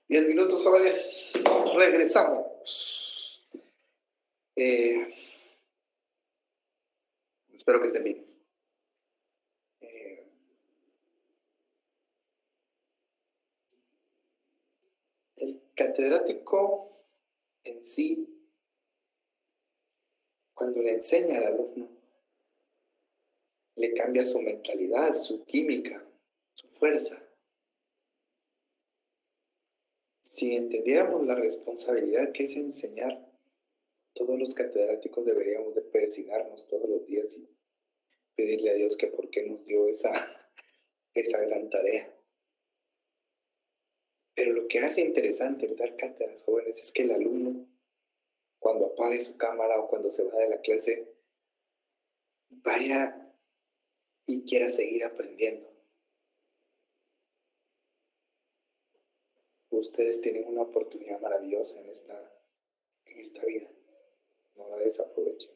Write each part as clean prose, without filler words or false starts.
10 minutos, jóvenes. Regresamos. Espero que estén bien. El catedrático en sí, cuando le enseña al alumno, le cambia su mentalidad, su química, su fuerza. Si entendiéramos la responsabilidad que es enseñar, todos los catedráticos deberíamos de persignarnos todos los días y pedirle a Dios que por qué nos dio esa gran tarea. Pero lo que hace interesante el dar cátedras jóvenes es que el alumno, cuando apague su cámara o cuando se va de la clase, vaya y quiera seguir aprendiendo. Ustedes tienen una oportunidad maravillosa en esta vida. No la desaprovechen.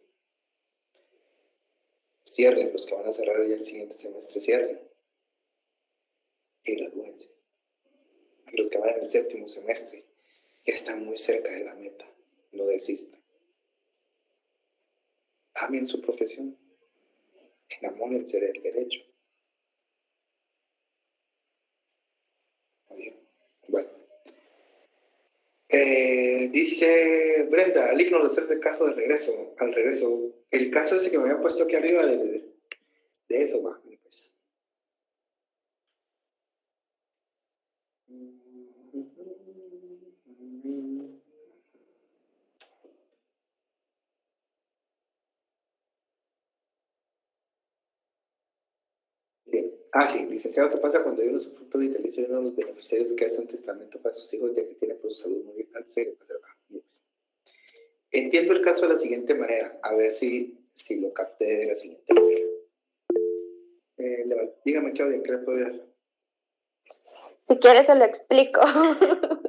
Cierren, los que van a cerrar ya el siguiente semestre, cierren. Y gradúense. Y los que van en el 7º semestre ya están muy cerca de la meta. No desistan. Amen su profesión. Enamórense del derecho. Bueno. Dice Brenda, al igno hacer el caso al regreso. El caso ese que me habían puesto aquí arriba de eso, va. Pues. Bien. Sí, licenciado, ¿qué pasa cuando hay un usufructo vitalicio de uno de los beneficiarios que hace un testamento para sus hijos ya que tiene por su salud muy antes de preservar? Entiendo el caso de la siguiente manera, a ver si lo capté de la siguiente manera. Dígame, Claudia, ¿qué le puedo dar? Si quieres se lo explico.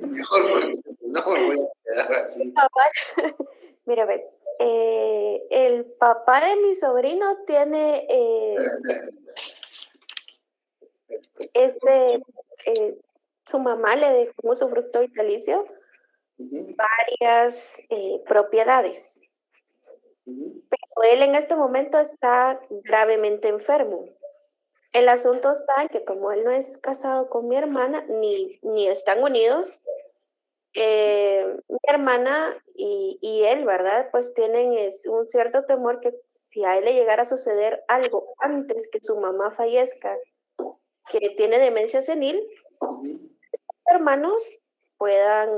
Mejor porque no me voy a quedar así. Mira, ves, el papá de mi sobrino tiene su mamá le dejó como usufructo vitalicio varias propiedades. Pero él en este momento está gravemente enfermo. El asunto está en que como él no es casado con mi hermana, ni están unidos, mi hermana y él, ¿verdad? Pues tienen un cierto temor que si a él le llegara a suceder algo antes que su mamá fallezca, que tiene demencia senil, hermanos puedan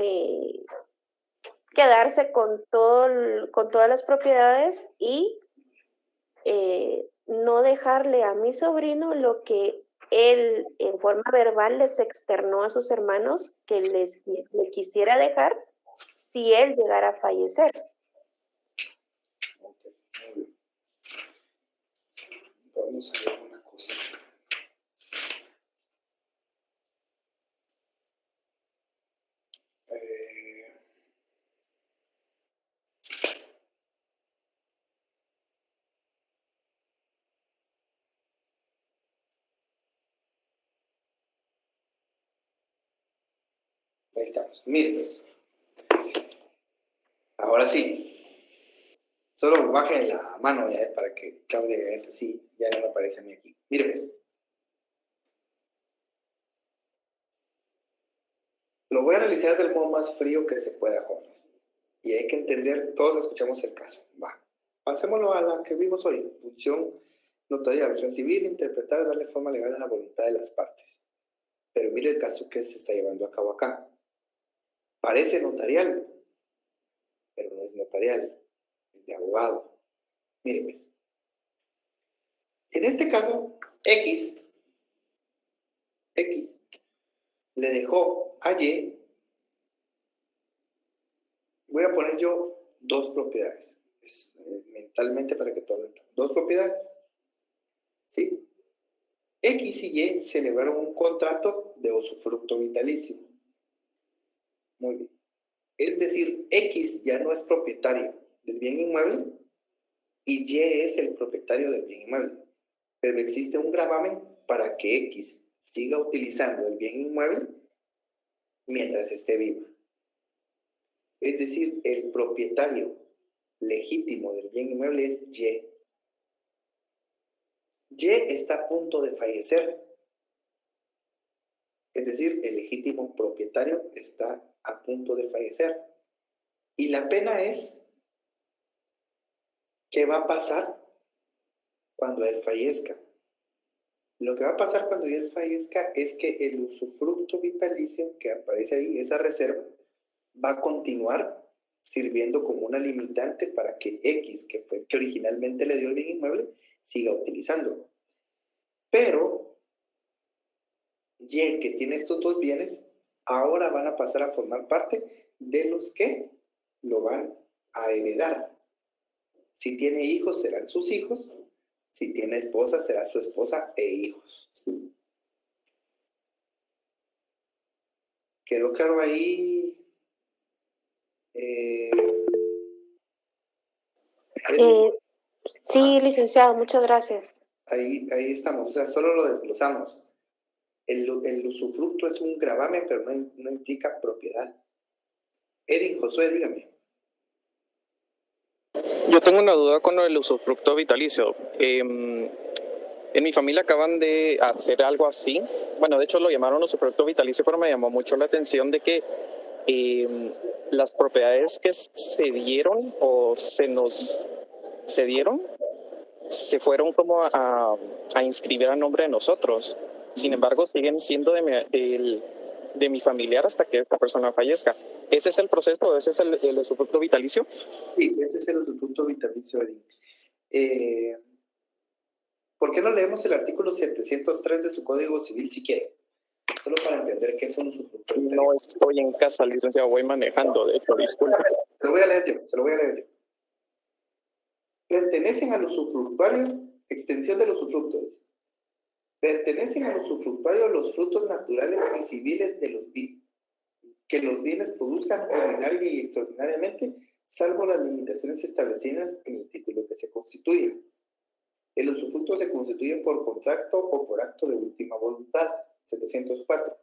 quedarse con todas las propiedades y no dejarle a mi sobrino lo que él en forma verbal les externó a sus hermanos que le quisiera dejar si él llegara a fallecer. Vamos a ver una cosa. Ahí estamos. Miren, pues. Ahora sí. Solo bajen la mano ya para que Claudia sí, ya no me aparece a mí aquí. Miren, pues. Lo voy a analizar del modo más frío que se pueda, jóvenes. Y hay que entender, todos escuchamos el caso. Va. Pasémoslo a la que vimos hoy. Función notarial. Recibir, interpretar, darle forma legal a la voluntad de las partes. Pero mire el caso que se está llevando a cabo acá. Parece notarial, pero no es notarial. Es de abogado. Mire, pues. En este caso, X le dejó a Y, voy a poner yo 2 propiedades, mentalmente para que todo lo entiendan. 2 propiedades, ¿sí? X y Y celebraron un contrato de usufructo vitalicio. Muy bien. Es decir, X ya no es propietario del bien inmueble y Y es el propietario del bien inmueble. Pero existe un gravamen para que X siga utilizando el bien inmueble mientras esté viva. Es decir, el propietario legítimo del bien inmueble es Y. Y está a punto de fallecer. Es decir, el legítimo propietario está a punto de fallecer. Y la pena es, ¿qué va a pasar cuando él fallezca? Lo que va a pasar cuando él fallezca es que el usufructo vitalicio que aparece ahí, esa reserva, va a continuar sirviendo como una limitante para que X, que fue el que originalmente le dio el bien inmueble, siga utilizándolo. Pero Y, que tiene estos dos bienes, ahora van a pasar a formar parte de los que lo van a heredar. Si tiene hijos, serán sus hijos. Si tiene esposa, será su esposa e hijos. ¿Quedó claro ahí? Sí, licenciado, muchas gracias. Ahí estamos, o sea, solo lo desglosamos. El usufructo es un gravamen, pero no implica propiedad. Edwin, Josué, dígame. Yo tengo una duda con el usufructo vitalicio. En mi familia acaban de hacer algo así. Bueno, de hecho lo llamaron usufructo vitalicio, pero me llamó mucho la atención de que las propiedades que se dieron o se nos cedieron se fueron como a inscribir a nombre de nosotros. Sin embargo, siguen siendo de mi familiar hasta que esta persona fallezca. ¿Ese es el proceso? ¿Ese es el usufructo vitalicio? Sí, ese es el usufructo vitalicio, Edwin. ¿Por qué no leemos el artículo 703 de su Código Civil si quiere? Solo para entender qué es un usufructo vitalicio. No estoy en casa, licenciado, voy manejando, de hecho, disculpe. Se lo voy a leer yo. Pertenecen al usufructuario, extensión del usufructo. Pertenecen al usufructuario los frutos naturales y civiles de los bienes, que los bienes produzcan ordinaria y extraordinariamente, salvo las limitaciones establecidas en el título que se constituye. El usufructo se constituye por contrato o por acto de última voluntad. 704.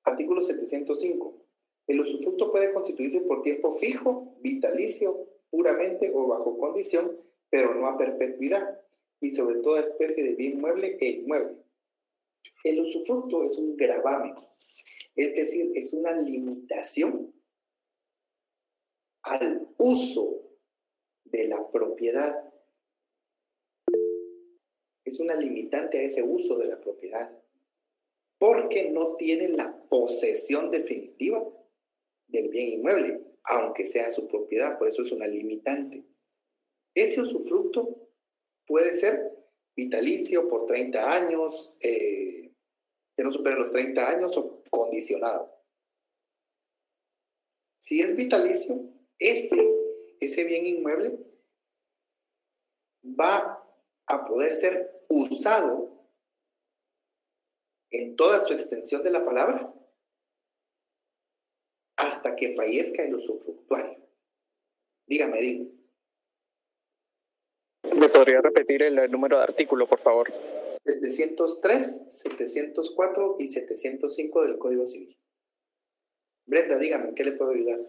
Artículo 705. El usufructo puede constituirse por tiempo fijo, vitalicio, puramente o bajo condición, pero no a perpetuidad, y sobre toda especie de bien mueble e inmueble. El usufructo es un gravamen, es decir, es una limitación al uso de la propiedad. Es una limitante a ese uso de la propiedad, porque no tiene la posesión definitiva del bien inmueble, aunque sea su propiedad, por eso es una limitante. Ese usufructo puede ser vitalicio por 30 años, que no supere los 30 años, o condicionado. Si es vitalicio, ese bien inmueble va a poder ser usado en toda su extensión de la palabra hasta que fallezca el usufructuario. Dígame, digo. ¿Me podría repetir el número de artículo, por favor? 703, 704 y 705 del Código Civil. Brenda, dígame, ¿en qué le puedo ayudar?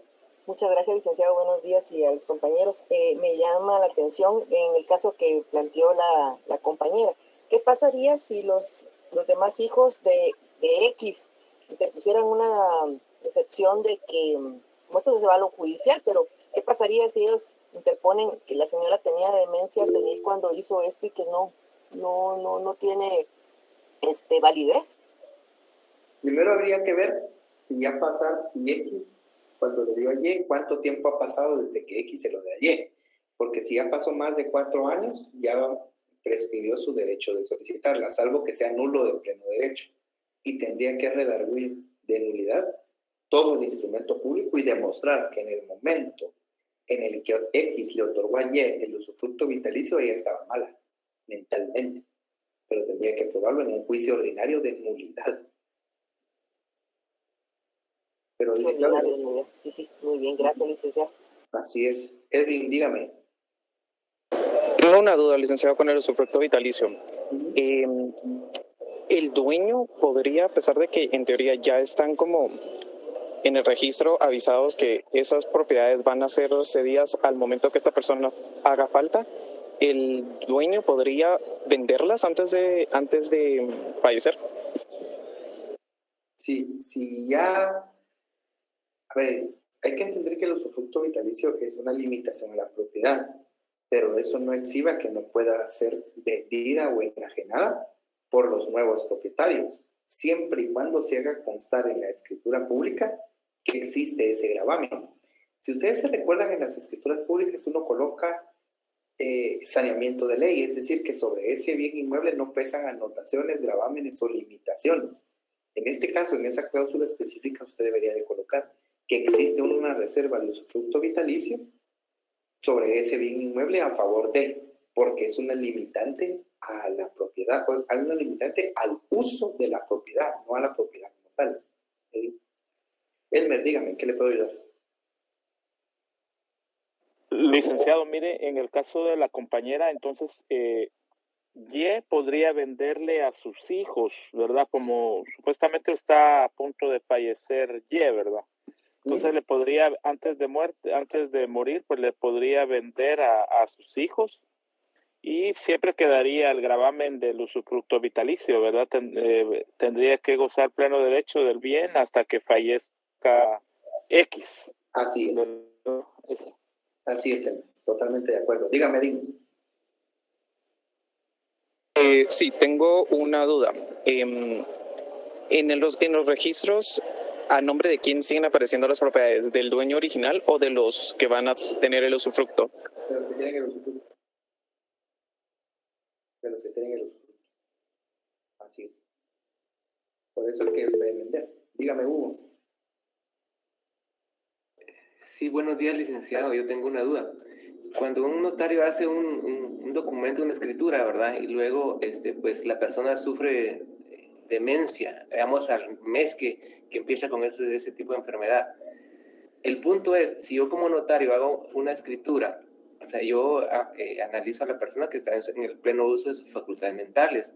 Muchas gracias, licenciado. Buenos días y a los compañeros. Me llama la atención en el caso que planteó la compañera. ¿Qué pasaría si los demás hijos de X interpusieran una excepción de que, como esto se va a lo judicial, pero qué pasaría si ellos interponen que la señora tenía demencia senil cuando hizo esto y que no tiene validez? Primero habría que ver si X, cuando le dio a Y, cuánto tiempo ha pasado desde que X se lo dio a Y. Porque si ya pasó más de 4 años, ya prescribió su derecho de solicitarla, salvo que sea nulo de pleno derecho. Y tendría que redarguir de nulidad todo el instrumento público y demostrar que en el momento en el que X le otorgó a Y el usufructo vitalicio, ella estaba mala, mentalmente. Pero tendría que probarlo en un juicio ordinario de nulidad. Pero sí, sí, muy bien, gracias, licenciado. Así es. Edwin, dígame. Tengo una duda, licenciado, con el usufructo vitalicio. el dueño podría, a pesar de que en teoría ya están como en el registro avisados que esas propiedades van a ser cedidas al momento que esta persona haga falta, el dueño podría venderlas antes de fallecer. Si ya, a ver, hay que entender que el usufructo vitalicio es una limitación a la propiedad, pero eso no exhibe que no pueda ser vendida o enajenada por los nuevos propietarios, siempre y cuando se haga constar en la escritura pública que existe ese gravamen. Si ustedes se recuerdan, en las escrituras públicas uno coloca saneamiento de ley, es decir, que sobre ese bien inmueble no pesan anotaciones, gravámenes o limitaciones. En este caso, en esa cláusula específica, usted debería de colocar que existe una reserva de usufructo vitalicio sobre ese bien inmueble a favor de, porque es una limitante a la propiedad, hay una limitante al uso de la propiedad, no a la propiedad como tal. Elmer, dígame, ¿qué le puedo ayudar? Licenciado, mire, en el caso de la compañera, entonces, Y podría venderle a sus hijos, ¿verdad? Como supuestamente está a punto de fallecer Y, ¿verdad? Entonces le podría, antes de morir, pues le podría vender a sus hijos y siempre quedaría el gravamen del usufructo vitalicio, ¿verdad? Tendría que gozar pleno derecho del bien hasta que fallezca X. Así es. ¿Verdad? Así es, Elmer. Totalmente de acuerdo. Dígame, Dean. Sí, tengo una duda. En los registros, ¿a nombre de quién siguen apareciendo las propiedades? ¿Del dueño original o de los que van a tener el usufructo? De los que tienen el usufructo. De los que tienen el usufructo. Así es. Por eso es que ellos pueden vender. Dígame, Hugo. Sí, buenos días, licenciado. Yo tengo una duda. Cuando un notario hace un documento, una escritura, ¿verdad? Y luego, pues la persona sufre demencia, veamos al mes que empieza con ese tipo de enfermedad. El punto es, si yo como notario hago una escritura, o sea, yo analizo a la persona que está en el pleno uso de sus facultades mentales,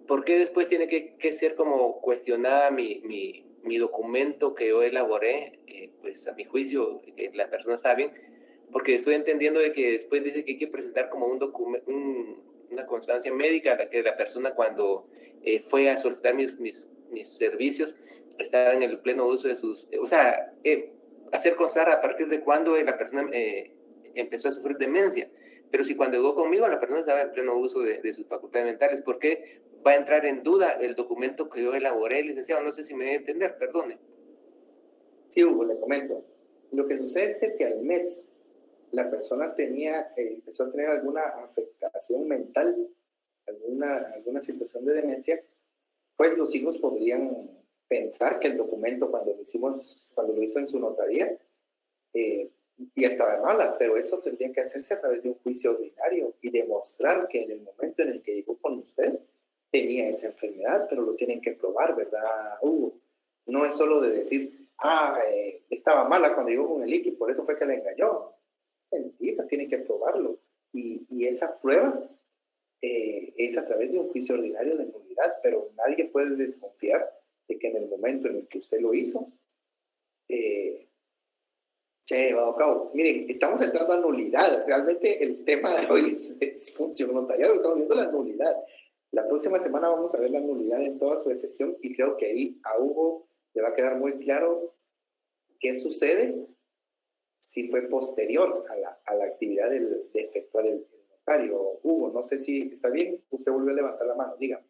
¿por qué después tiene que ser como cuestionada mi documento que yo elaboré? Pues a mi juicio, la persona está bien, porque estoy entendiendo de que después dice que hay que presentar como una constancia médica a la que la persona cuando fue a solicitar mis servicios estaba en el pleno uso de sus... o sea, hacer constar a partir de cuándo la persona empezó a sufrir demencia. Pero si cuando llegó conmigo la persona estaba en pleno uso de sus facultades mentales, ¿por qué va a entrar en duda el documento que yo elaboré, licenciado? No sé si me debe entender, perdone. Sí, Hugo, le comento. Lo que sucede es que si al mes la persona empezó a tener alguna afectación mental, alguna situación de demencia, pues los hijos podrían pensar que el documento cuando lo hizo en su notaría, ya estaba mala, pero eso tendría que hacerse a través de un juicio ordinario y demostrar que en el momento en el que llegó con usted tenía esa enfermedad, pero lo tienen que probar, ¿verdad, Hugo? No es solo de decir, estaba mala cuando llegó con el IQ y por eso fue que la engañó. Mentira, tienen que probarlo. Y esa prueba es a través de un juicio ordinario de nulidad, pero nadie puede desconfiar de que en el momento en el que usted lo hizo, se ha llevado a cabo. Miren, estamos entrando a nulidad. Realmente el tema de hoy es función notarial, estamos viendo la nulidad. La próxima semana vamos a ver la nulidad en toda su excepción y creo que ahí a Hugo le va a quedar muy claro qué sucede si fue posterior a la actividad de efectuar el notario. Hugo, no sé si está bien, usted volvió a levantar la mano, dígame.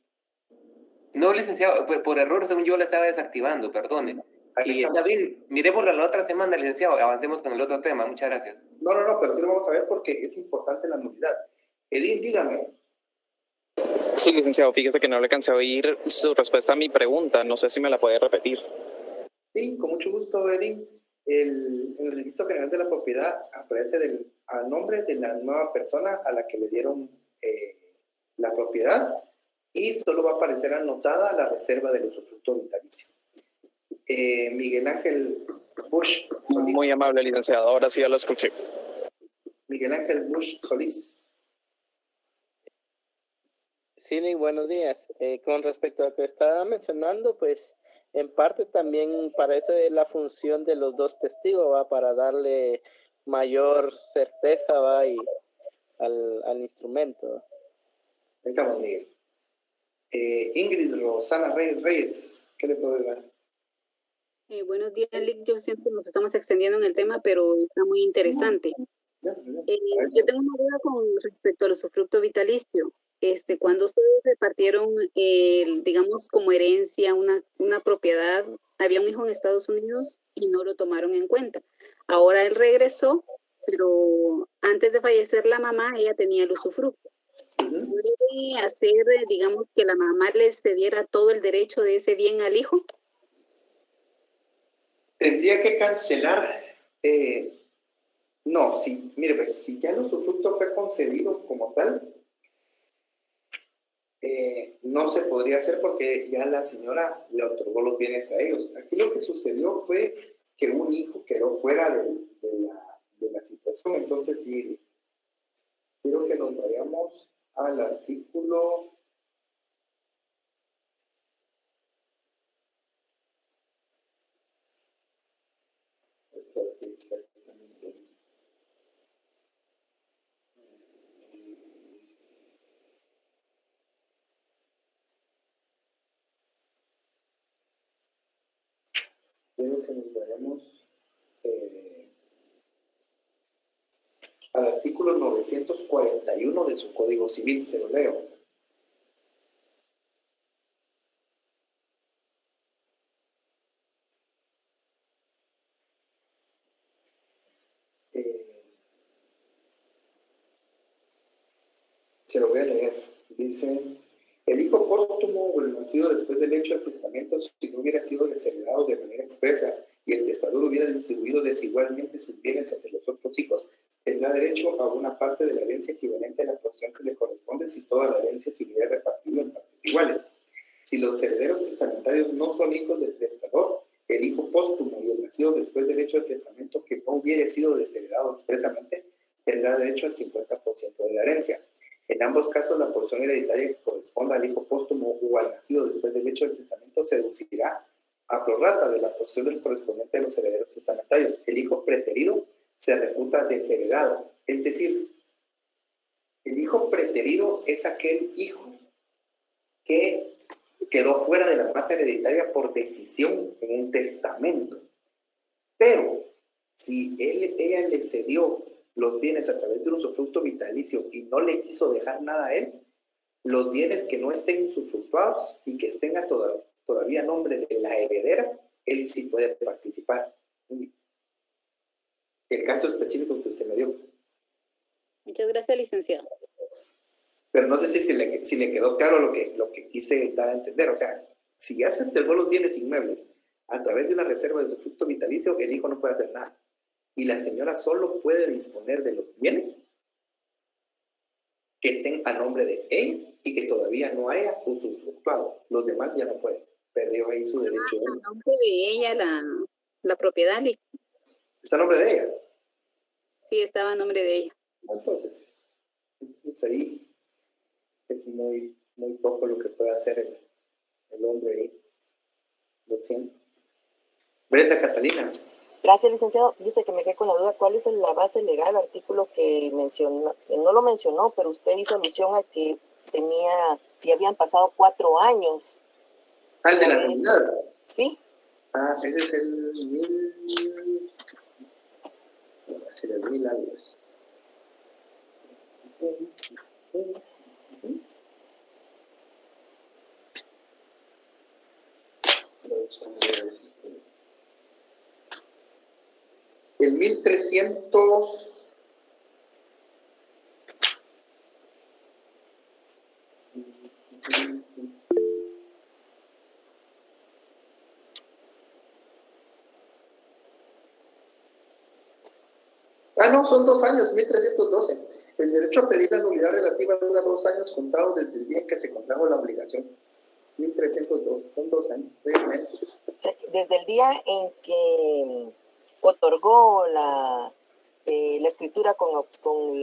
No, licenciado, por error, según yo la estaba desactivando, perdone. Y está bien, miremoslo la otra semana, licenciado, avancemos con el otro tema, muchas gracias. No, pero sí lo vamos a ver porque es importante la nulidad. Edith, dígame. Sí, licenciado, fíjese que no le alcancé a oír su respuesta a mi pregunta, no sé si me la puede repetir. Sí, con mucho gusto, Edith. En el registro general de la propiedad aparece a nombre de la nueva persona a la que le dieron la propiedad y solo va a aparecer anotada la reserva del usufructo vitalicio. Miguel Ángel Bush Solís. Muy amable, licenciado, ahora sí ya lo escuché. Miguel Ángel Bush Solís. Sí, buenos días. Con respecto a lo que estaba mencionando, pues en parte también parece la función de los dos testigos, ¿va? Para darle mayor certeza, ¿va? Y al instrumento. Ahí estamos, Miguel. Ingrid Rosana Reyes, ¿qué le puedo dar? Buenos días, Lick. Yo siento que nos estamos extendiendo en el tema, pero está muy interesante. Yo tengo una duda con respecto al usufructo vitalicio. Cuando ustedes repartieron, digamos, como herencia una propiedad, había un hijo en Estados Unidos y no lo tomaron en cuenta. Ahora él regresó, pero antes de fallecer la mamá, ella tenía el usufructo. ¿Puede hacer, digamos, que la mamá le cediera todo el derecho de ese bien al hijo? Tendría que cancelar. No, sí, mire, pues si ya el usufructo fue concedido como tal, no se podría hacer porque ya la señora le otorgó los bienes a ellos. Aquí lo que sucedió fue que un hijo quedó fuera de la situación. Entonces, sí, quiero que nos vayamos al artículo. Quiero que nos vayamos al artículo 941 de su Código Civil, se lo leo. Se lo voy a leer. Dice: el hijo póstumo o el nacido después del hecho del testamento, si no hubiera sido desheredado de manera expresa y el testador hubiera distribuido desigualmente sus bienes entre los otros hijos, tendrá derecho a una parte de la herencia equivalente a la porción que le corresponde si toda la herencia se hubiera repartido en partes iguales. Si los herederos testamentarios no son hijos del testador, el hijo póstumo y el nacido después del hecho del testamento que no hubiera sido desheredado expresamente, tendrá derecho al 50% de la herencia. En ambos casos, la porción hereditaria que corresponda al hijo póstumo o al nacido después del hecho del testamento se deducirá a prorrata de la porción del correspondiente de los herederos testamentarios. El hijo preterido se reputa desheredado. Es decir, el hijo preterido es aquel hijo que quedó fuera de la masa hereditaria por decisión en un testamento. Pero si ella le cedió los bienes a través de un usufructo vitalicio y no le quiso dejar nada a él, los bienes que no estén usufructuados y que estén todavía a nombre de la heredera, él sí puede participar. El caso específico que usted me dio. Muchas gracias, licenciado. Pero no sé si le quedó claro lo que quise dar a entender. O sea, si ya se entregó los bienes inmuebles a través de una reserva de usufructo vitalicio, el hijo no puede hacer nada. Y la señora solo puede disponer de los bienes que estén a nombre de ella y que todavía no haya usufructuado. Los demás ya no pueden. Perdió ahí su derecho. A nombre de ella la propiedad. ¿Está a nombre de ella? Sí, estaba a nombre de ella. Entonces ahí es muy, muy poco lo que puede hacer el hombre ahí. Lo siento. Brenda Catalina. Gracias, licenciado. Dice que me quedé con la duda, ¿cuál es la base legal, artículo que mencionó? No lo mencionó, pero usted hizo alusión a que si habían pasado 4 años. ¿Al de la nulidad? Sí. Ah, ese es el 1000 años. El 1300. No, son 2 años, 1312. El derecho a pedir la nulidad relativa dura 2 años contados desde el día en que se contrajo la obligación. 1312, son 2 años. Desde el día en que otorgó la escritura con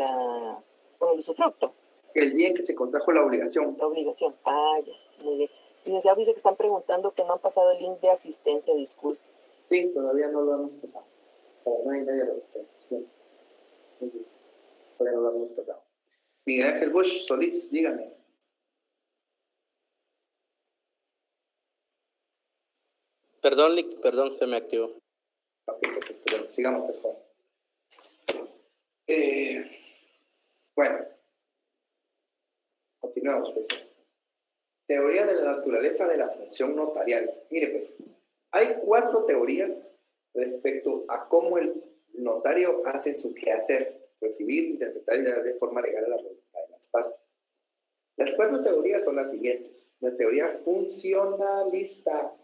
el usufructo. El día en que se contrajo la obligación. La obligación. Ah, ya, muy bien. Licenciado, dice que están preguntando que no han pasado el link de asistencia, disculpe. Sí, todavía no lo hemos pasado. Para 9:30 lo hacemos. Todavía no lo hemos pasado. Miguel Ángel Bush Solís, dígame. Perdón, Lick, perdón, se me activó. Ok, perfecto. Bueno, sigamos, pues, joven. Bueno, continuamos, pues. Teoría de la naturaleza de la función notarial. Mire, pues, hay 4 teorías respecto a cómo el notario hace su quehacer, recibir, interpretar y dar de forma legal a la voluntad de las partes. Las 4 teorías son las siguientes. La teoría funcionalista,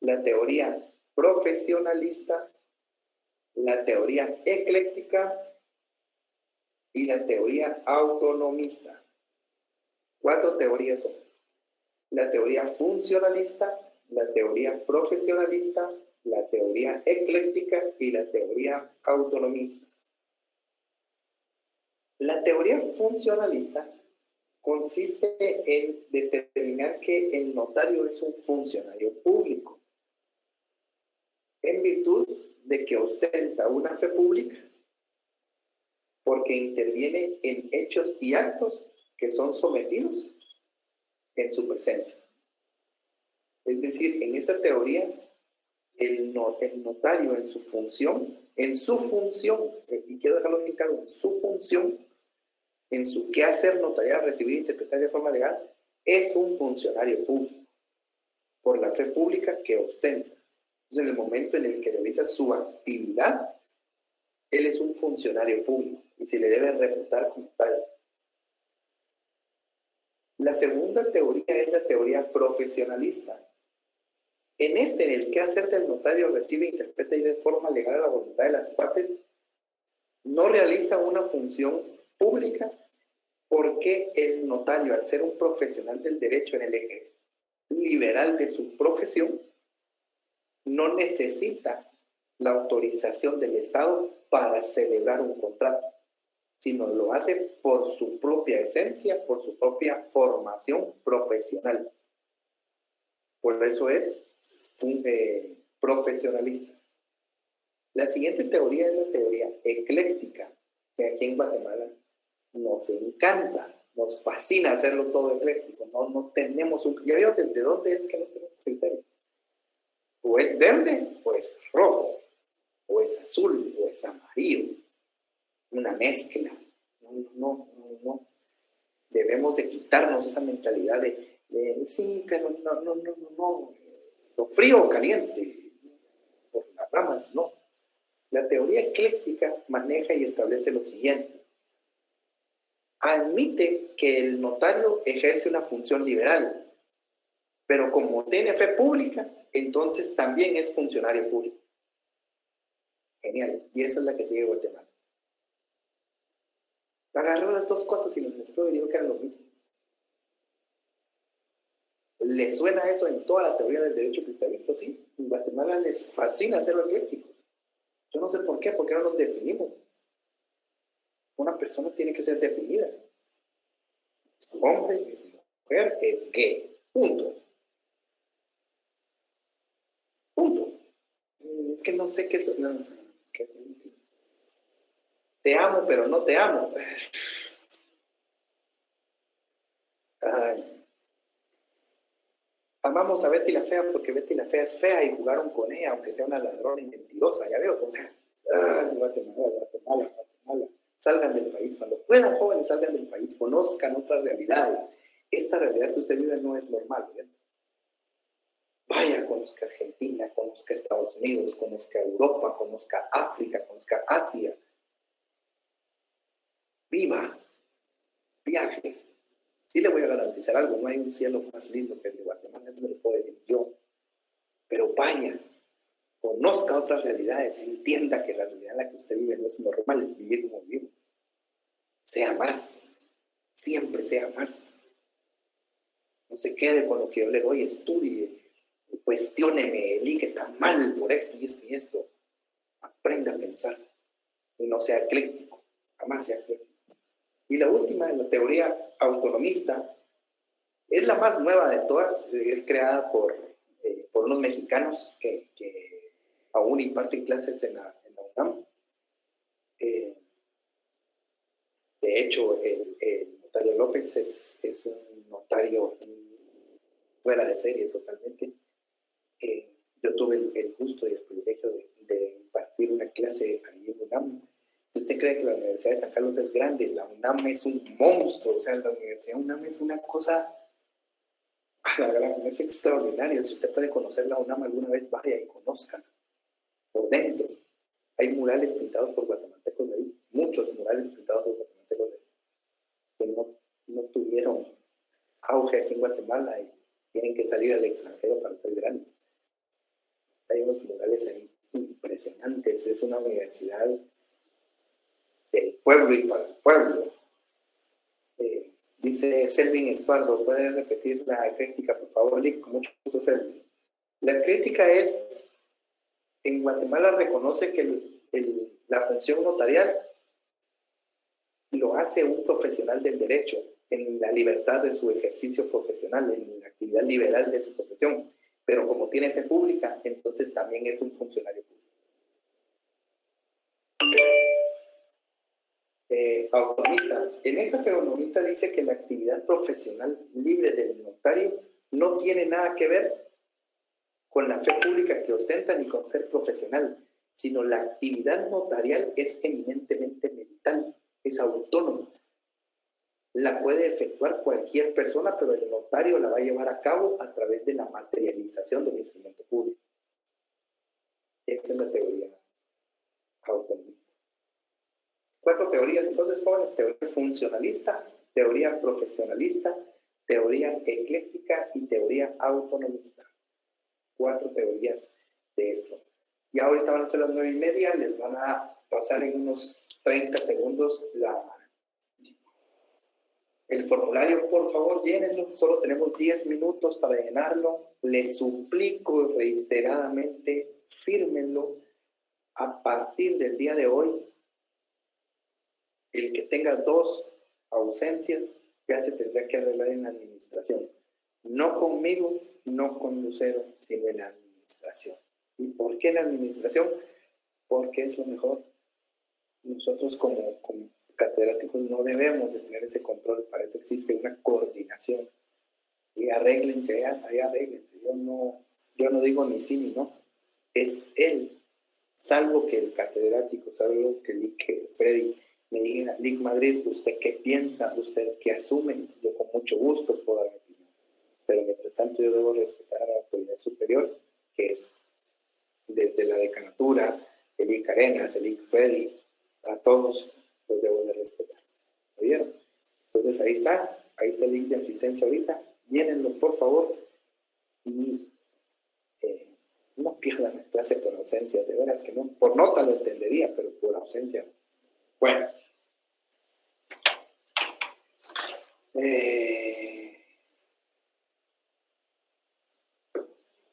la teoría profesionalista, la teoría ecléctica y la teoría autonomista. 4 teorías son la teoría funcionalista, la teoría profesionalista, la teoría ecléctica y la teoría autonomista. La teoría funcionalista consiste en determinar que el notario es un funcionario público en virtud de que ostenta una fe pública porque interviene en hechos y actos que son sometidos en su presencia. Es decir, en esta teoría, el notario en su función, y quiero dejarlo bien claro, en su función, en su quehacer notarial, recibir e interpretar de forma legal, es un funcionario público, por la fe pública que ostenta. Entonces, en el momento en el que realiza su actividad, él es un funcionario público y se le debe reputar como tal. La segunda teoría es la teoría profesionalista. En el quehacer del notario recibe, interpreta y de forma legal a la voluntad de las partes, no realiza una función pública porque el notario, al ser un profesional del derecho en el eje liberal de su profesión, no necesita la autorización del Estado para celebrar un contrato, sino lo hace por su propia esencia, por su propia formación profesional. Por eso es profesionalista. La siguiente teoría es la teoría ecléctica, que aquí en Guatemala nos encanta, nos fascina hacerlo todo ecléctico. No tenemos ya veo desde dónde es que no tenemos criterio. O es verde, o es rojo, o es azul, o es amarillo. Una mezcla. No. Debemos de quitarnos esa mentalidad de sí, pero no. Lo frío o caliente, por las ramas, no. La teoría ecléctica maneja y establece lo siguiente. Admite que el notario ejerce una función liberal, pero como tiene fe pública, entonces también es funcionario público. Genial. Y esa es la que sigue Guatemala. Agarró las 2 cosas y los mezcló y dijo que eran lo mismo. ¿Les suena eso en toda la teoría del derecho que usted ha visto? Sí. En Guatemala les fascina ser eclécticos. Yo no sé por qué no nos definimos. Una persona tiene que ser definida. Es hombre, es mujer, es gay. Punto. Es que no sé qué es. Te amo, pero no te amo. Ay. Amamos a Betty la Fea porque Betty la Fea es fea y jugaron con ella, aunque sea una ladrona y mentirosa, ya veo, o sea, Guatemala. Salgan del país, cuando puedan, jóvenes, salgan del país, conozcan otras realidades. Esta realidad que usted vive no es normal, ¿verdad? Vaya, conozca Argentina, conozca Estados Unidos, conozca Europa, conozca África, conozca Asia. Viva, viaje. Sí le voy a garantizar algo, no hay un cielo más lindo que el de Guatemala, eso se lo puedo decir yo. Pero vaya, conozca otras realidades, entienda que la realidad en la que usted vive no es normal, vivir como vive. Sea más, siempre sea más. No se quede con lo que yo le doy, estudie, cuestióneme, el que está mal por esto y esto y esto. Aprenda a pensar y no sea ecléctico, jamás sea ecléctico. Y la última, la teoría autonomista, es la más nueva de todas, es creada por unos mexicanos que aún imparten clases en la UNAM. De hecho, el notario López es un notario fuera de serie totalmente. Yo tuve el gusto y el privilegio de impartir una clase ahí en UNAM. ¿Usted cree que la Universidad de San Carlos es grande? La UNAM es un monstruo, o sea, la Universidad de UNAM es una cosa, es extraordinaria. Si usted puede conocer la UNAM alguna vez, vaya y conozca por dentro. Hay murales pintados por guatemaltecos de ahí, muchos murales pintados por guatemaltecos de ahí, que no tuvieron auge aquí en Guatemala y tienen que salir al extranjero para ser grandes. Hay unos murales ahí impresionantes, es una universidad del pueblo y para el pueblo. Dice Selvin Estuardo, ¿puede repetir la crítica, por favor, Lick? Con mucho gusto, Selvin. La crítica es, en Guatemala reconoce que la función notarial lo hace un profesional del derecho, en la libertad de su ejercicio profesional, en la actividad liberal de su profesión, pero como tiene fe pública, entonces también es un funcionario público. Autonomista. En esta autonomista dice que la actividad profesional libre del notario no tiene nada que ver con la fe pública que ostenta ni con ser profesional, sino la actividad notarial es eminentemente mental, es autónoma. La puede efectuar cualquier persona, pero el notario la va a llevar a cabo a través de la materialización del instrumento público. Esa es la teoría autonomista. 4 teorías, entonces, jóvenes: teoría funcionalista, teoría profesionalista, teoría ecléctica y teoría autonomista. 4 teorías de esto. Y ahorita van a ser las 9:30, les van a pasar en unos 30 segundos el formulario. Por favor, llénenlo, solo tenemos 10 minutos para llenarlo. Les suplico reiteradamente, fírmenlo. A partir del día de hoy, el que tenga 2 ausencias ya se tendrá que arreglar en la administración. No conmigo, no con Lucero, sino en la administración. ¿Y por qué en la administración? Porque es lo mejor. Nosotros como catedráticos no debemos de tener ese control, para eso existe una coordinación. Y arréglense, ahí arréglense. Yo no digo ni sí ni no. Es él, salvo que el catedrático, salvo que Freddy me diga: Lic Madrid, ¿usted qué piensa? ¿Usted qué asume? Yo con mucho gusto puedo dar mi opinión. Pero mientras tanto yo debo respetar a la autoridad superior, que es desde la decanatura, el Lic Arenas, el Lic Freddy, a todos los debo de respetar. ¿Lo vieron? Entonces ahí está el link de asistencia ahorita. Llénenlo, por favor, y no pierdan la clase por ausencia. De veras que no. Por nota lo entendería, pero por ausencia. Bueno.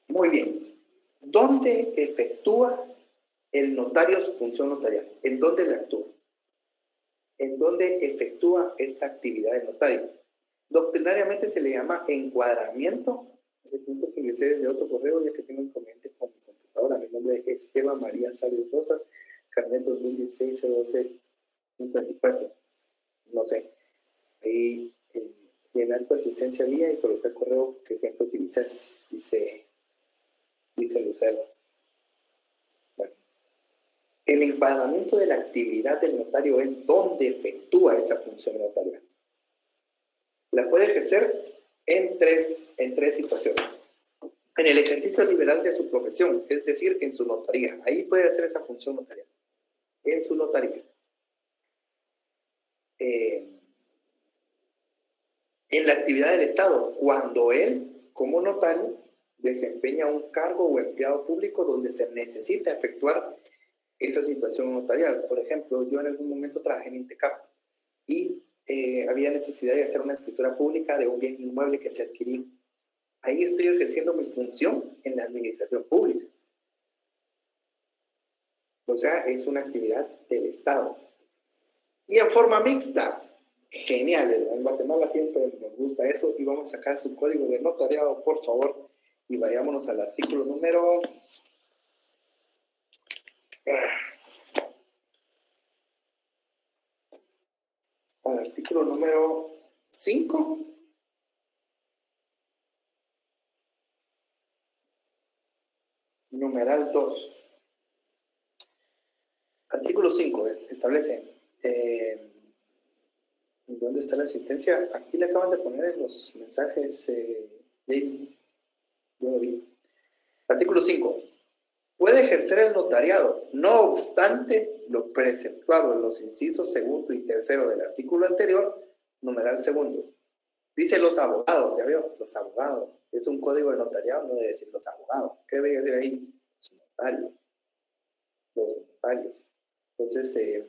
Muy bien. ¿Dónde efectúa el notario su función notarial? ¿En dónde la actúa? ¿En dónde efectúa esta actividad del notario? Doctrinariamente se le llama encuadramiento. El punto que ingresé desde otro correo, ya que tengo inconveniente con mi computadora. Mi nombre es Eva María Salas Rosas, carnet 2016-012-54. No sé. Ahí llenar tu asistencia vía y colocar el correo que siempre utilizas, dice Lucero. Bueno. El encuadramiento de la actividad del notario es donde efectúa esa función notarial. La puede ejercer en tres situaciones. En el ejercicio liberal de su profesión, es decir, en su notaría. Ahí puede hacer esa función notarial. En su notaría. En la actividad del Estado, cuando él, como notario, desempeña un cargo o empleado público donde se necesita efectuar esa situación notarial. Por ejemplo, yo en algún momento trabajé en INTECAP y había necesidad de hacer una escritura pública de un bien inmueble que se adquirió. Ahí estoy ejerciendo mi función en la administración pública. O sea, es una actividad del Estado. Y en forma mixta, Genial, en Guatemala siempre nos gusta eso y vamos a sacar su código de notariado, por favor, y vayámonos al artículo número... al artículo número 5. Numeral 2. Artículo 5 establece... ¿dónde está la asistencia? Aquí le acaban de poner en los mensajes. Yo lo vi. Artículo 5. Puede ejercer el notariado, no obstante lo preceptuado en los incisos segundo y tercero del artículo anterior, numeral segundo. Dice los abogados, ¿ya vio? Los abogados. Es un código de notariado, no debe decir los abogados. ¿Qué debe decir ahí? Los notarios. Los notarios. Entonces,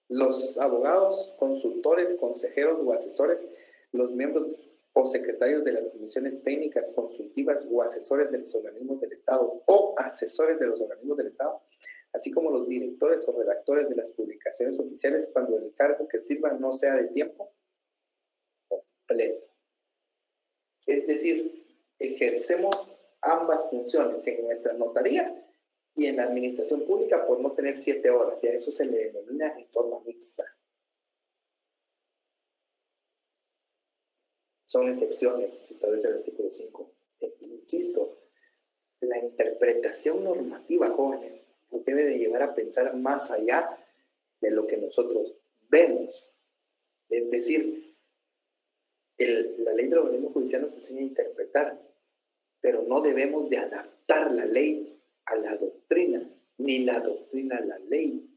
los abogados, consultores, consejeros o asesores, los miembros o secretarios de las comisiones técnicas consultivas o asesores de los organismos del Estado o asesores de los organismos del Estado, así como los directores o redactores de las publicaciones oficiales cuando el cargo que sirvan no sea de tiempo completo. Es decir, ejercemos ambas funciones en nuestra notaría y en la administración pública por no tener 7 horas, y a eso se le denomina en forma mixta. Son excepciones, establece el artículo 5. Insisto, la interpretación normativa, jóvenes, nos debe de llevar a pensar más allá de lo que nosotros vemos. Es decir, la ley del organismo judicial nos enseña a interpretar, pero no debemos de adaptar la ley a la doctrina, ni la doctrina a la ley.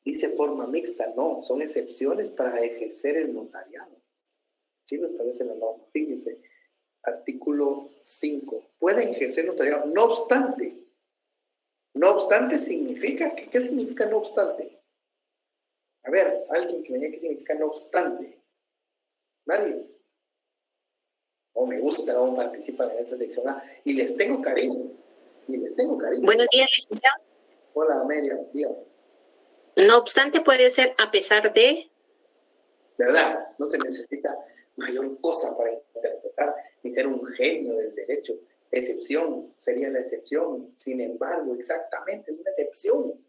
Dice forma mixta, no, son excepciones para ejercer el notariado. Sí lo establece la norma. Fíjense, artículo 5. Pueden ejercer notariado, no obstante. No obstante significa, ¿qué significa no obstante? A ver, alguien que me diga qué significa no obstante. Nadie. No me gusta, no participan en esta sección A. Y les tengo cariño. Buenos días, licenciado. Hola, Amelia. Dígame. No obstante, puede ser a pesar de... ¿Verdad? No se necesita mayor cosa para interpretar, ni ser un genio del derecho. Excepción sería la excepción. Sin embargo, exactamente, es una excepción.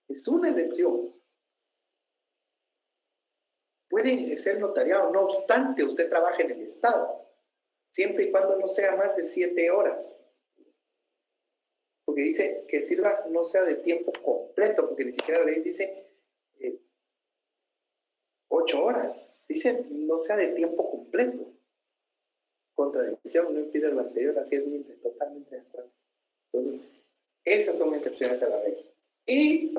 Es una excepción. Pueden ejercer notariado, no obstante usted trabaje en el Estado, siempre y cuando no sea más de 7 horas. Porque dice que sirva no sea de tiempo completo, porque ni siquiera la ley dice 8 horas. Dice no sea de tiempo completo. Contradicción, no impide lo anterior, así es totalmente de acuerdo. Entonces, esas son excepciones a la ley. Y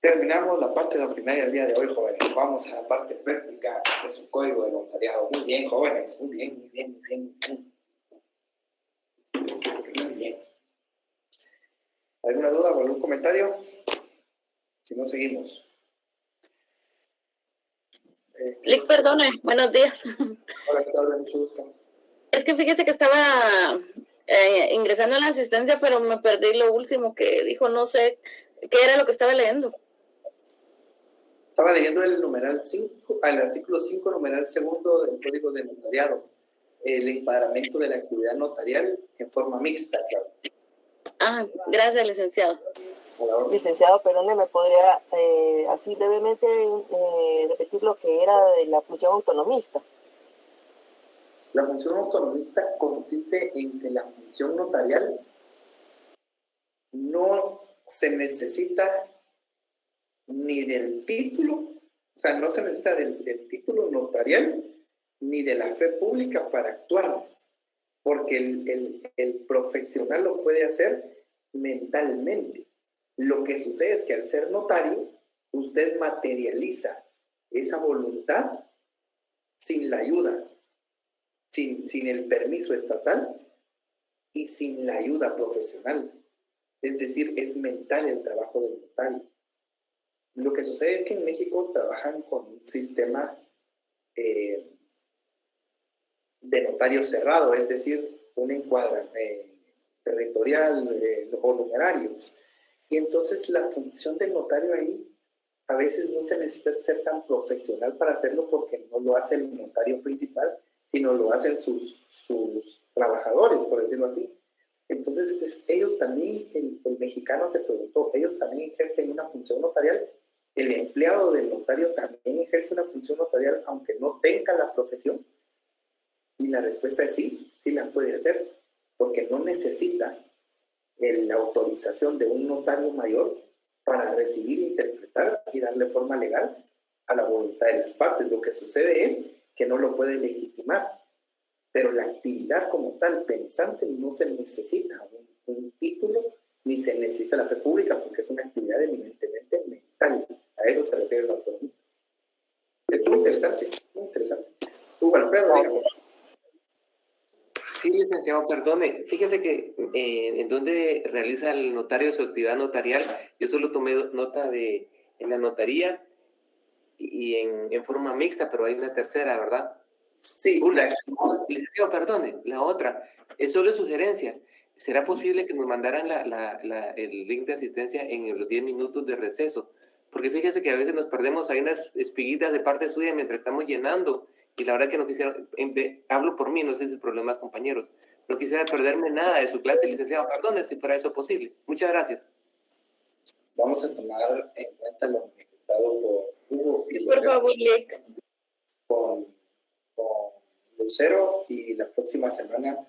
terminamos la parte doctrinaria del día de hoy, jóvenes. Vamos a la parte práctica de su código de notariado. Muy bien, jóvenes. Muy bien. Muy bien. ¿Alguna duda o algún comentario? Si no, seguimos. Lick, perdone, buenos días. Hola, ¿qué tal? Mucho gusto. Es que fíjese que estaba ingresando en la asistencia, pero me perdí lo último que dijo, no sé qué era lo que estaba leyendo. Estaba leyendo el numeral 5, el artículo 5, numeral segundo del Código de Notariado, el encuadramiento de la actividad notarial en forma mixta, claro. Ah, gracias, licenciado. Licenciado, perdone, ¿me podría así brevemente repetir lo que era de la función autonomista? La función autonomista consiste en que la función notarial no se necesita ni del título, o sea, no se necesita del título notarial ni de la fe pública para actuar, porque el profesional lo puede hacer mentalmente. Lo que sucede es que al ser notario, usted materializa esa voluntad sin la ayuda, sin el permiso estatal y sin la ayuda profesional. Es decir, es mental el trabajo del notario. Lo que sucede es que en México trabajan con un sistema de notario cerrado, es decir, un territorial o numerario. Y entonces la función del notario ahí a veces no se necesita ser tan profesional para hacerlo porque no lo hace el notario principal, sino lo hacen sus trabajadores, por decirlo así. Entonces, ellos también, el mexicano se preguntó, ellos también ejercen una función notarial. El empleado del notario también ejerce una función notarial, aunque no tenga la profesión. Y la respuesta es sí, sí la puede hacer, porque no necesita la autorización de un notario mayor para recibir, interpretar y darle forma legal a la voluntad de las partes. Lo que sucede es que no lo puede legitimar, pero la actividad como tal, pensante, no se necesita un título, ni se necesita la fe pública, porque es una actividad eminentemente mental. A eso se refiere la autonomía. Es muy interesante, muy interesante. Hugo Alfredo, Gracias. Sí, licenciado, perdone. Fíjese que en donde realiza el notario su actividad notarial, yo solo tomé nota de en la notaría y en forma mixta, pero hay una tercera, ¿verdad? Sí. Licenciado, perdone, la otra, es solo sugerencia. ¿Será posible que nos mandaran el link de asistencia en los 10 minutos de receso? Porque fíjese que a veces nos perdemos, hay unas espiguitas de parte suya mientras estamos llenando, y la verdad que no quisiera, hablo por mí, no sé si el problema es compañeros, no quisiera perderme nada de su clase, licenciado, perdone si fuera eso posible. Muchas gracias. Vamos a tomar en cuenta lo manifestado por Hugo. Sí, por favor, Lick. Con Lucero, y la próxima semana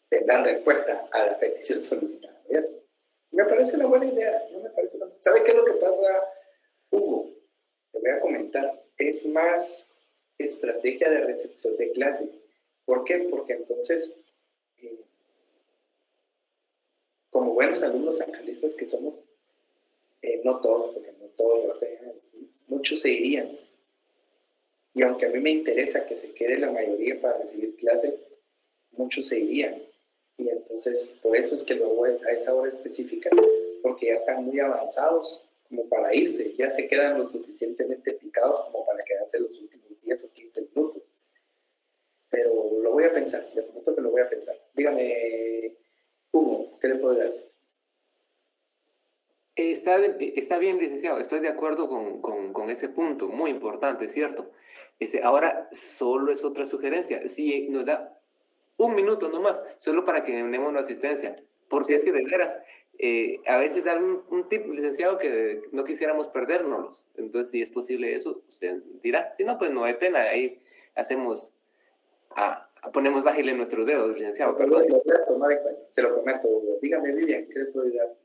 tendrán respuesta a la petición solicitada. ¿Bien? Me parece una buena idea. No me parece una... ¿Sabe qué es lo que pasa, Hugo? Te voy a comentar. Es más estrategia de recepción de clase. ¿Por qué? Porque entonces, como buenos alumnos ancalistas que somos, no todos, porque no todos lo hacen así, muchos se irían. Y aunque a mí me interesa que se quede la mayoría para recibir clase, muchos se irían. Y entonces, por eso es que lo hago a esa hora específica, porque ya están muy avanzados como para irse. Ya se quedan lo suficientemente picados como para quedarse los últimos 10 o 15 minutos. Pero lo voy a pensar, le prometo que lo voy a pensar. Dígame, Hugo, ¿qué le puedo dar? Está bien, licenciado, estoy de acuerdo con ese punto, muy importante, ¿cierto? Ahora, solo es otra sugerencia. Si nos da un minuto nomás, solo para que demos una asistencia, porque es que de veras, a veces dar un tip, licenciado, que no quisiéramos perdérnoslos. Entonces, si es posible eso, usted dirá. Si no, pues no hay pena, ahí hacemos, ponemos ágil en nuestros dedos, licenciado. Lo voy a tomar en cuenta, se lo prometo. Dígame, Vivian, ¿qué le puedo ayudar?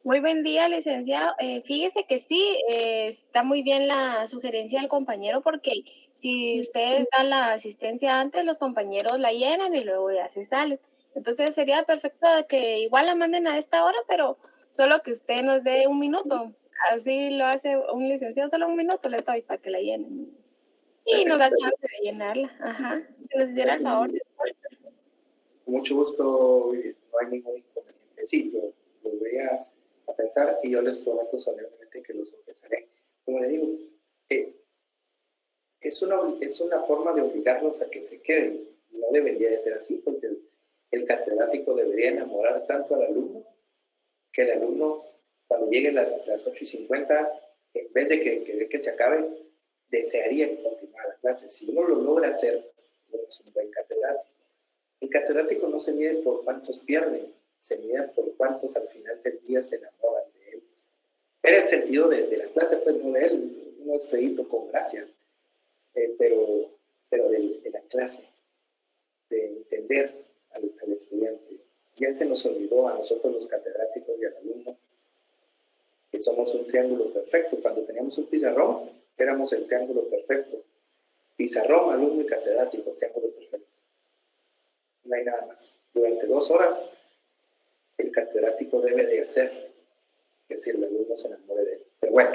Muy buen día, licenciado. Fíjese que sí, está muy bien la sugerencia del compañero, porque si ustedes dan la asistencia antes, los compañeros la llenan y luego ya se salen. Entonces sería perfecto que igual la manden a esta hora, pero solo que usted nos dé un minuto. Así lo hace un licenciado, solo un minuto le doy para que la llenen. Y nos da chance de llenarla. Ajá. Si nos hiciera el favor. Con mucho gusto, Vivian, no hay ningún inconveniente. Sí, lo voy a pensar y yo les prometo solemnemente que los ofreceré. Como le digo, es una forma de obligarlos a que se queden. No debería de ser así, porque el catedrático debería enamorar tanto al alumno que el alumno, cuando lleguen las 8:50, en vez de que se acabe, desearía que continuara la clase. Si uno lo logra hacer, uno es un buen catedrático. El catedrático no se mide por cuántos pierden, se miden por cuántos al final del día se enamoran de él. Era el sentido de la clase, pues no de él, no es feíto con gracia, pero de la clase, de entender al estudiante. Ya se nos olvidó a nosotros los catedráticos y al alumno que somos un triángulo perfecto. Cuando teníamos un pizarrón, éramos el triángulo perfecto. Pizarrón, alumno y catedrático, triángulo perfecto. No hay nada más. Durante 2 horas, el catedrático debe de hacer que si el alumno se enamore de él. Pero bueno,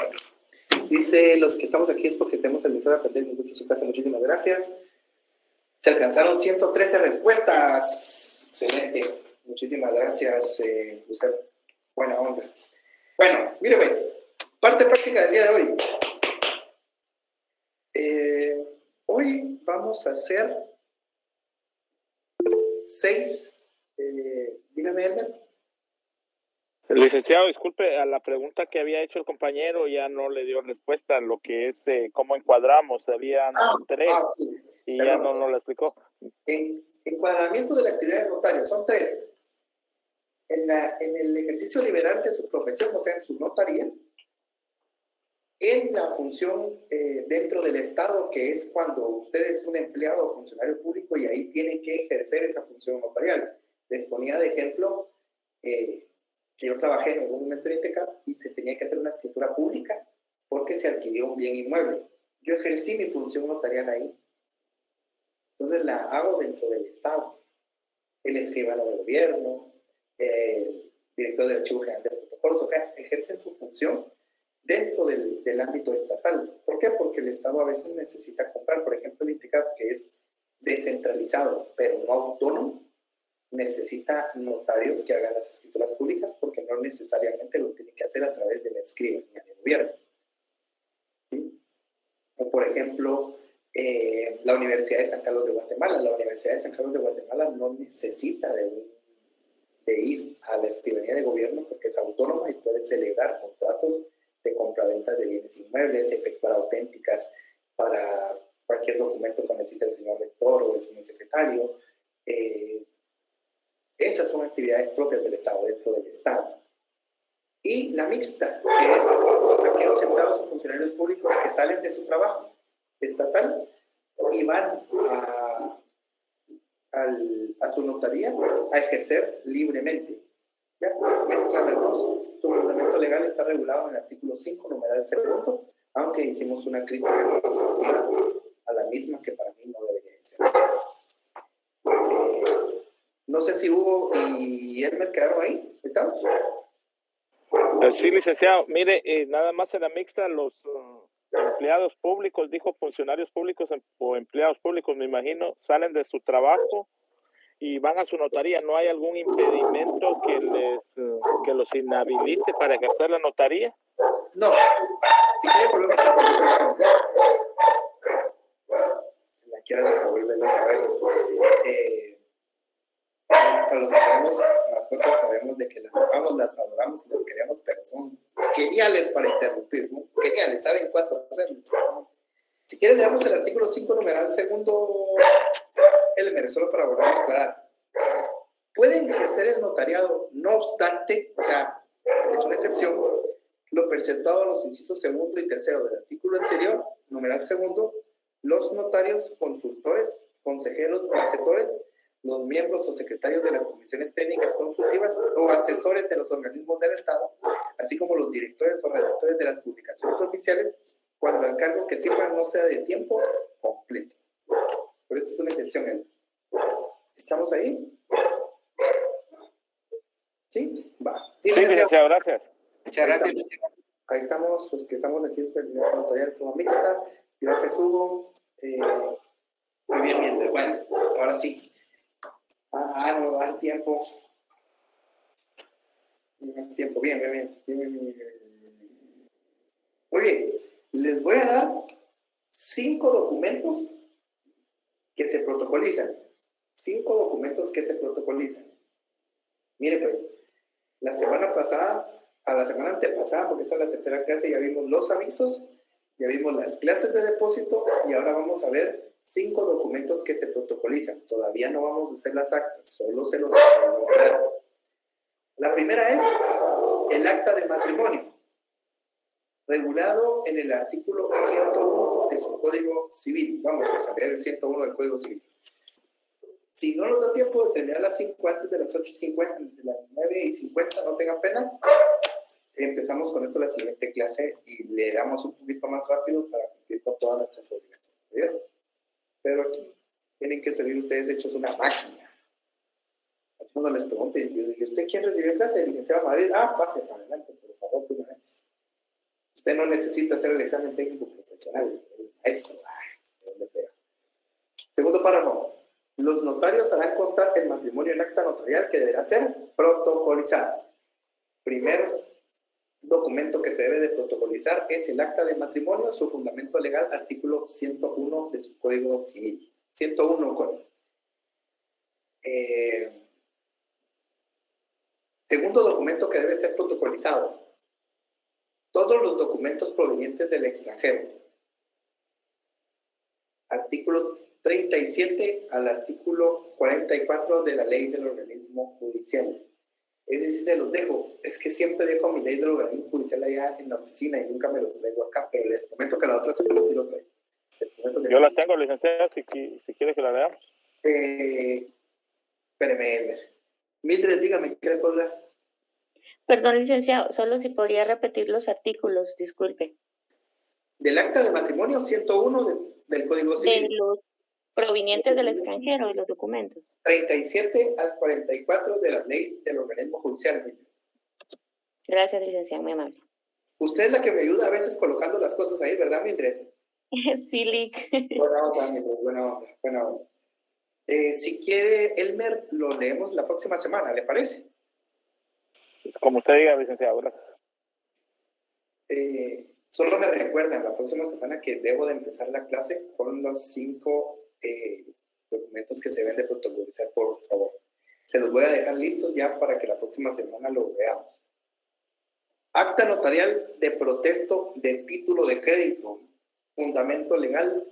dice, los que estamos aquí es porque tenemos el deseo de aprender en su casa. Muchísimas gracias. Se alcanzaron 113 respuestas. Excelente. Muchísimas gracias, Lucero. Buena onda. Bueno, mire pues, parte práctica del día de hoy. Hoy vamos a hacer 6 Dígame, Elmer. Licenciado, disculpe, a la pregunta que había hecho el compañero ya no le dio respuesta a lo que es cómo encuadramos. Habían tres Sí. y Perdón. ya no lo explicó. En encuadramiento de la actividad del notario son tres. En el ejercicio liberal de su profesión, o sea, en su notaría, en la función dentro del Estado, que es cuando usted es un empleado o funcionario público y ahí tiene que ejercer esa función notarial. Les ponía de ejemplo que yo trabajé en algún momento en INTECAP y se tenía que hacer una escritura pública porque se adquirió un bien inmueble. Yo ejercí mi función notarial ahí. Entonces la hago dentro del Estado. El escribano de gobierno, el director del Archivo General de Protocolos, o sea, ejercen su función dentro del ámbito estatal. ¿Por qué? Porque el Estado a veces necesita comprar, por ejemplo, el INTECAP, que es descentralizado, pero no autónomo, necesita notarios que hagan las escrituras públicas porque no necesariamente lo tiene que hacer a través de la escribanía del gobierno. ¿Sí? O por ejemplo, la Universidad de San Carlos de Guatemala. La Universidad de San Carlos de Guatemala no necesita de ir a la escribanía de gobierno porque es autónoma y puede celebrar contratos de compraventa de bienes inmuebles, efectuar auténticas para cualquier documento que necesite el señor rector o el señor secretario. Esas son actividades propias del Estado, dentro del Estado. Y la mixta, que es aquellos empleados o funcionarios públicos que salen de su trabajo estatal y van a su notaría a ejercer libremente. ¿Ya? Mezclan las dos. Su fundamento legal está regulado en el artículo 5, numeral 2, aunque hicimos una crítica a la misma que para mí no debería ser. No sé si Hugo y Elmer quedaron ahí. ¿Estamos? Sí, licenciado. Mire, nada más en la mixta los empleados públicos, dijo funcionarios públicos o empleados públicos, me imagino, salen de su trabajo y van a su notaría. ¿No hay algún impedimento que los inhabilite para ejercer la notaría? No. Si quiere volvemos a la quiera devolver la cabeza. Para los que tenemos mascotas sabemos de que las amamos, las adoramos y las queremos, pero son geniales para interrumpir, ¿no? Geniales, saben cuánto hacerlo. Si quieren leamos el artículo 5, numeral 2, Elmer, solo para volver a aclarar. Pueden ejercer el notariado, no obstante, o sea, es una excepción, lo presentado a los incisos 2 y 3 del artículo anterior, numeral 2, los notarios, consultores, consejeros o asesores, los miembros o secretarios de las comisiones técnicas consultivas o asesores de los organismos del Estado, así como los directores o redactores de las publicaciones oficiales, cuando el cargo que sirvan no sea de tiempo completo. Por eso es una excepción. ¿Estamos ahí? ¿Sí? Va. Sí, licenciado, gracias. Muchas gracias. Ahí estamos, los que estamos aquí en la notarial de forma mixta. Gracias, Hugo. Muy bien. Bueno, ahora sí. No va el tiempo. Bien. Muy bien. Les voy a dar 5 documentos que se protocolizan. 5 documentos que se protocolizan. Mire, pues, la semana antepasada, porque esta es la tercera clase, ya vimos los avisos, ya vimos las clases de depósito y ahora vamos a ver 5 documentos que se protocolizan. Todavía no vamos a hacer las actas, solo se los estoy nombrando. La primera es el acta de matrimonio, regulado en el artículo 101 de su Código Civil. Vamos a ver el 101 del Código Civil. Si no nos da tiempo de terminar las 5 antes de las 8:50, de las 9:50, no tengan pena. Empezamos con esto la siguiente clase y le damos un poquito más rápido para cumplir con todas nuestras obligaciones. ¿Bien? Pero aquí tienen que salir ustedes hechos una máquina. Así cuando les pregunte, ¿y usted quién recibió clase? El licenciado Madrid. Pase para adelante, por favor, de una vez. Usted no necesita hacer el examen técnico profesional, el maestro. ¿Dónde pega? Segundo párrafo. Los notarios harán constar el matrimonio en acta notarial que deberá ser protocolizado. Primer documento que se debe de protocolizar es el acta de matrimonio, su fundamento legal, artículo 101 de su Código Civil. 101 con. Segundo documento que debe ser protocolizado. Todos los documentos provenientes del extranjero. Artículo 37 al artículo 44 de la ley del organismo judicial. Es decir, se los dejo. Es que siempre dejo mi ley del organismo judicial allá en la oficina y nunca me lo traigo acá, pero les prometo que la otra semana sí lo traigo. Yo la tengo, licenciada, si quiere que la leamos. Espéreme. Mildred, dígame, ¿qué le puedo dar? Perdón, licenciado, solo si podría repetir los artículos, disculpe. Del acta de matrimonio 101 del Código Civil. De los provenientes del extranjero, de los documentos. 37 al 44 de la ley del organismo judicial. Gracias, licenciado, muy amable. Usted es la que me ayuda a veces colocando las cosas ahí, ¿verdad, Mildred? Sí, Lick. Buena onda, Mildred, buena onda. Si quiere, Elmer, lo leemos la próxima semana, ¿le parece? Como usted diga, licenciado, gracias. Solo me recuerdan la próxima semana que debo de empezar la clase con los 5 documentos que se deben de protocolizar, por favor. Se los voy a dejar listos ya para que la próxima semana lo veamos. Acta notarial de protesto de título de crédito. Fundamento legal,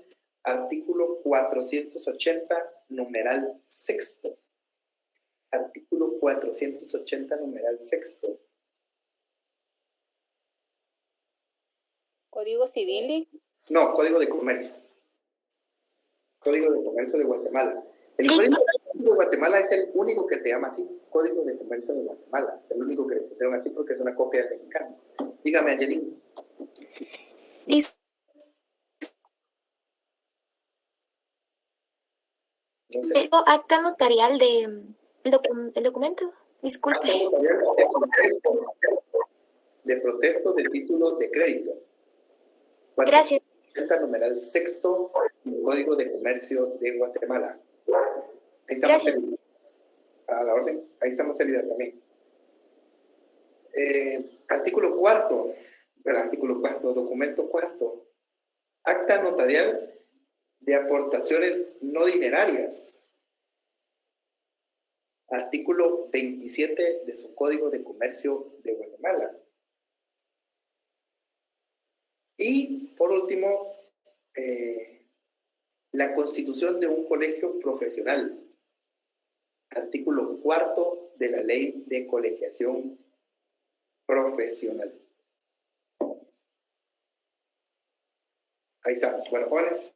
artículo 480, numeral sexto. Artículo 480, numeral sexto. ¿Código civil? No, Código de Comercio. Código de Comercio de Guatemala. El Código de Comercio de Guatemala es el único que se llama así, Código de Comercio de Guatemala. El único que le pusieron así porque es una copia del mexicano. Dígame, Angelina. Tengo acta notarial el documento. Disculpe. Acta notarial de protesto de título de crédito. Gracias. Numeral sexto, Código de Comercio de Guatemala. Ahí estamos. Gracias. A la orden. Ahí estamos, Elida, también. Artículo cuarto, documento cuarto. Acta notarial de aportaciones no dinerarias. Artículo 27 de su Código de Comercio de Guatemala. Y, por último, la constitución de un colegio profesional. Artículo cuarto de la Ley de Colegiación Profesional. Ahí estamos. Bueno, jóvenes,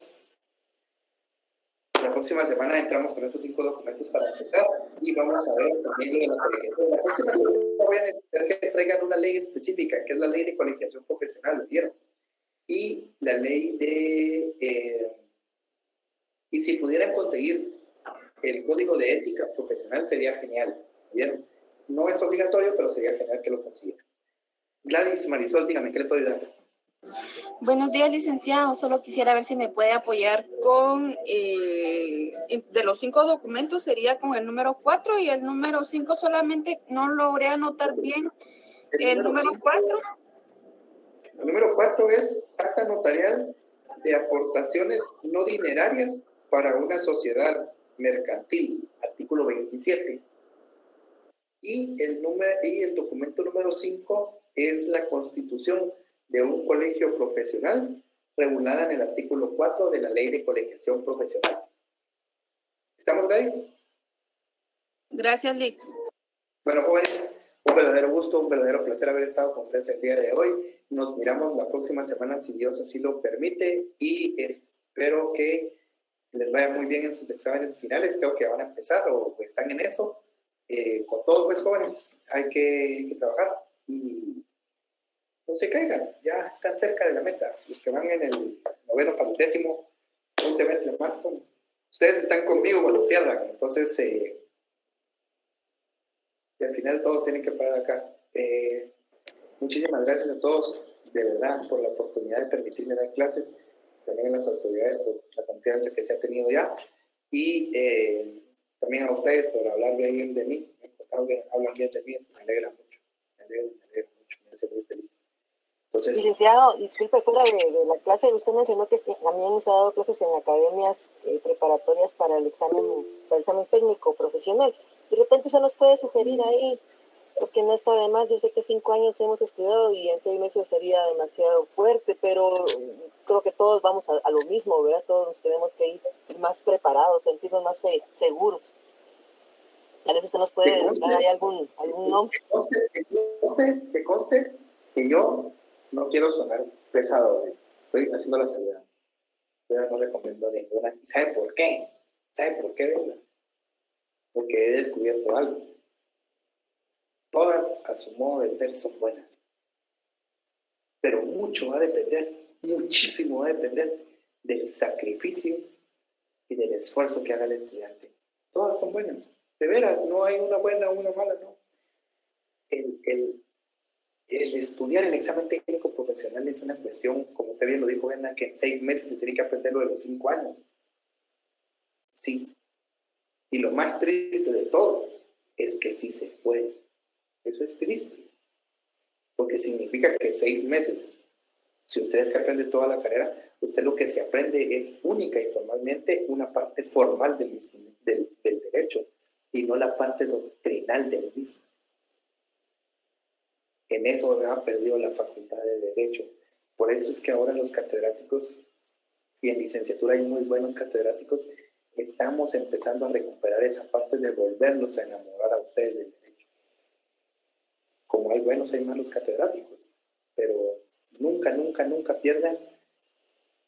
la próxima semana entramos con estos 5 documentos para empezar y vamos a ver también lo de la colegiación. La próxima semana voy a necesitar que traigan una ley específica, que es la Ley de Colegiación Profesional, ¿lo vieron? Y la ley de... y si pudieran conseguir el Código de Ética Profesional sería genial, ¿vieron? No es obligatorio, pero sería genial que lo consiguieran. Gladys, Marisol, dígame, ¿qué le puedo ayudar? Buenos días, licenciado. Solo quisiera ver si me puede apoyar con, de los 5 documentos, sería con el número 4 y el número 5 solamente no logré anotar bien. El número 4. El número 4 es acta notarial de aportaciones no dinerarias para una sociedad mercantil, artículo 27. Y el documento número 5 es la constitución de un colegio profesional regulada en el artículo 4 de la Ley de Colegiación Profesional. ¿Estamos, Grace? Gracias, Lick. Bueno, jóvenes, un verdadero gusto, un verdadero placer haber estado con ustedes el día de hoy. Nos miramos la próxima semana, si Dios así lo permite, y espero que les vaya muy bien en sus exámenes finales. Creo que van a empezar o están en eso. Con todos, pues, jóvenes, hay que trabajar y no se caigan, ya están cerca de la meta. Los que van en el 9º para el 10º, un semestre más, pues, ustedes están conmigo cuando cierran, entonces y al final todos tienen que parar acá. Muchísimas gracias a todos, de verdad, por la oportunidad de permitirme dar clases, también a las autoridades por la confianza que se ha tenido ya, y también a ustedes por hablar bien de mí. Hablan bien de mí, me alegra mucho, me hace muy feliz. Entonces, licenciado, disculpe, fuera de la clase, usted mencionó que también usted ha dado clases en academias preparatorias para el examen técnico profesional. De repente se nos puede sugerir ahí porque no está de más. Yo sé que 5 años hemos estudiado y en 6 meses sería demasiado fuerte, pero creo que todos vamos a lo mismo, ¿verdad? Todos nos tenemos que ir más preparados, sentirnos más seguros. A veces usted nos puede dar ahí algún nombre. Que conste que yo no quiero sonar pesado, estoy haciendo la salida. Yo no recomiendo ninguna. ¿Sabe por qué? ¿Sabe por qué, verdad? Porque he descubierto algo. Todas, a su modo de ser, son buenas. Pero mucho va a depender, muchísimo va a depender del sacrificio y del esfuerzo que haga el estudiante. Todas son buenas. De veras, no hay una buena o una mala, no. El estudiar el examen técnico profesional es una cuestión, como usted bien lo dijo, Brenda, que en 6 meses se tiene que aprender lo de los 5 años. Sí. Y lo más triste de todo es que sí se puede. Eso es triste. Porque significa que 6 meses, si usted se aprende toda la carrera, usted lo que se aprende es única y formalmente una parte formal del derecho y no la parte doctrinal del mismo. En eso ha perdido la facultad de Derecho. Por eso es que ahora los catedráticos, y en licenciatura hay muy buenos catedráticos, estamos empezando a recuperar esa parte de volverlos a enamorar a ustedes del derecho. Como hay buenos, hay malos catedráticos, pero nunca, nunca, nunca pierdan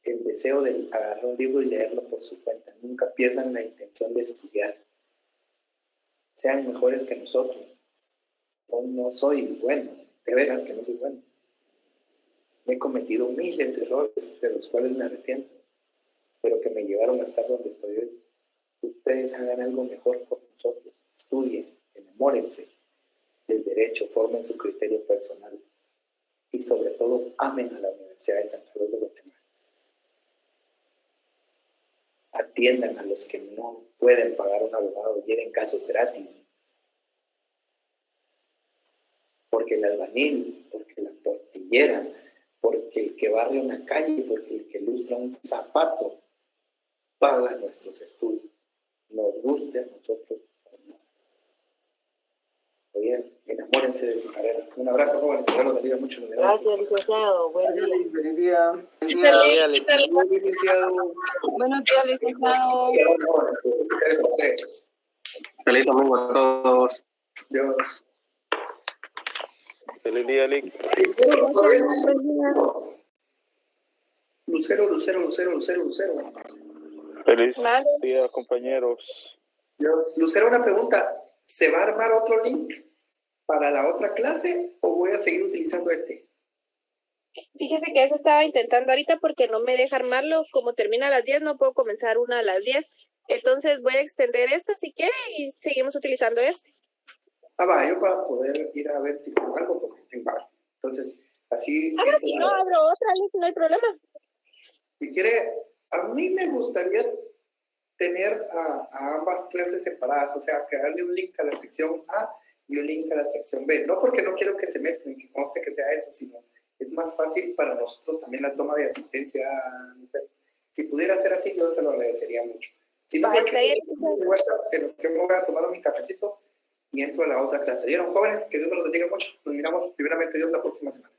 el deseo de agarrar un libro y leerlo por su cuenta. Nunca pierdan la intención de estudiar. Sean mejores que nosotros. Yo no soy bueno, de veras que no soy bueno. He cometido miles de errores de los cuales me arrepiento, pero que me llevaron a estar donde estoy hoy. Ustedes hagan algo mejor por nosotros. Estudien, enamórense del derecho, formen su criterio personal y sobre todo amen a la Universidad de San Carlos de Guatemala. Atiendan a los que no pueden pagar un abogado, lleven casos gratis. Porque el albañil, porque la tortillera, porque el que barre una calle, porque el que lustra un zapato, paga nuestros estudios. Nos guste a nosotros o no. Oye, enamórense de su carrera. Un abrazo, jóvenes. Que Dios los bendiga mucho. Gracias, licenciado. Buen día. Feliz día. Buenos días, licenciado. Feliz domingo a todos. Dios. Feliz día, Lick. Lucero. Feliz día, compañeros. Dios. Lucero, una pregunta. ¿Se va a armar otro link para la otra clase o voy a seguir utilizando este? Fíjese que eso estaba intentando ahorita porque no me deja armarlo. Como termina a las 10, no puedo comenzar una a las 10. Entonces voy a extender esta si quiere y seguimos utilizando este. Yo para poder ir a ver si tengo algo, porque tengo algo. Entonces, así... Si no abro otra link, no hay problema. Si quiere, a mí me gustaría tener a ambas clases separadas, o sea, crearle un link a la sección A y un link a la sección B. No porque no quiero que se mezclen, que conste que sea eso, sino es más fácil para nosotros también la toma de asistencia. Si pudiera ser así, yo se lo agradecería mucho. Si no, en lo que me voy a tomar mi cafecito y entro a la otra clase. ¿Vieron, jóvenes? Que Dios me los bendiga mucho. Nos miramos primeramente Dios la próxima semana.